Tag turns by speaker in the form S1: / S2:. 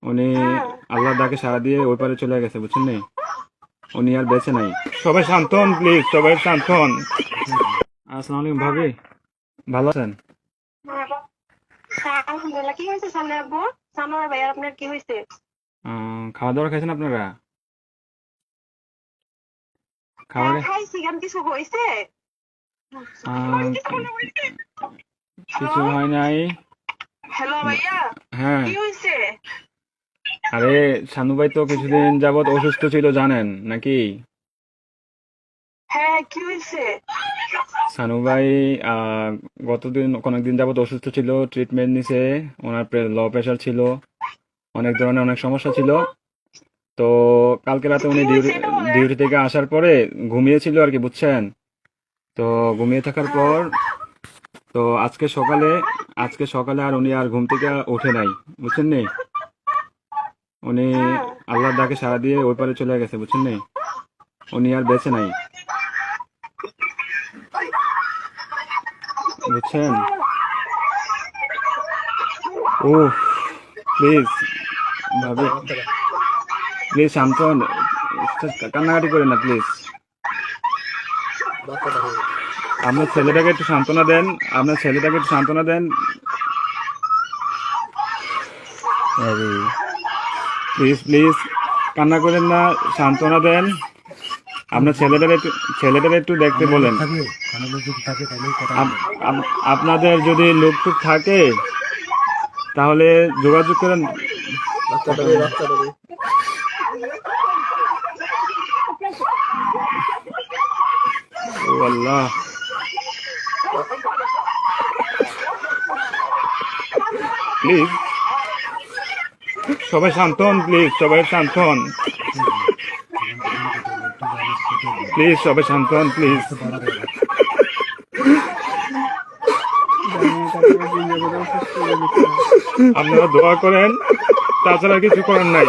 S1: উনি আল্লাহর ডাকে সাড়া দিয়ে ওই পারে চলে গেছে, বুঝছেন নি? উনি আর বেঁচে নাই। সবাই শান্ত হন প্লিজ, সবাই শান্ত হন। আসসালামু আলাইকুম ভাবি, ভালো আছেন?
S2: হ্যাঁ, আলহামদুলিল্লাহ। কি হয়েছে সামনে আব্বু? সানোয়ার ভাইয়ার আপনার কি হয়েছে?
S1: খাওয়া দাওয়া খাইছেন আপনারা?
S2: হ্যাঁ
S1: খাবারে
S2: খাইছি, কেন কিছু হয়েছে?
S1: আহ,
S2: হ্যালো,
S1: কিছু হয় নাই।
S2: হ্যালো ভাইয়া,
S1: হ্যাঁ,
S2: কি হয়েছে?
S1: আরে শানু ভাই তো কিছুদিন যাবত অসুস্থ ছিল জানেন নাকি?
S2: হ্যাঁ, কি হয়েছে?
S1: শানু ভাই আহ অনেকদিন যাবত অসুস্থ ছিল, ট্রিটমেন্ট নিছে। ওনার লো প্রেশার ছিল, অনেক ধরনের অনেক সমস্যা ছিল। তো কালকে রাতে
S2: কি
S1: উনি
S2: হয়েছে এটা বলেন।
S1: ডিউটি থেকে আসার পরে ঘুমিয়েছিল আর কি, বুঝছেন? তো ঘুমিয়ে থাকার
S2: হ্যাঁ,
S1: পর তো আজকে সকালে আর উনি আর ঘুম থেকে ওঠে নাই, বুঝছেন নি? উনি
S2: হ্যাঁ,
S1: আল্লাহর ডাকে সাড়া দিয়ে ওই পারে চলে গেছে, বুঝছেন নি? উনি আর বেঁচে নাই, বুঝছেন? ও প্লিজ ভাবি, প্লিজ শান্ত হন। কান্নাকাটি করেন না প্লিজ। আপনার ছেলেটাকে একটু সান্ত্বনা দেন, আপনার ছেলেটাকে একটু সান্ত্বনা দেন। প্লিজ প্লিজ কান্না করেন না, সান্ত্বনা দেন। আপনার ছেলেটারে একটু দেখতে বলেন। আপনাদের যদি লোক টুক থাকে তাহলে যোগাযোগ করেন। ও আল্লাহ, প্লিজ সবাই শান্ত হন, প্লিজ সবাই শান্ত হন, প্লিজ সবাই শান্ত হন প্লিজ। আপনারা দোয়া করেন, তাছাড়া কিছু করার নাই।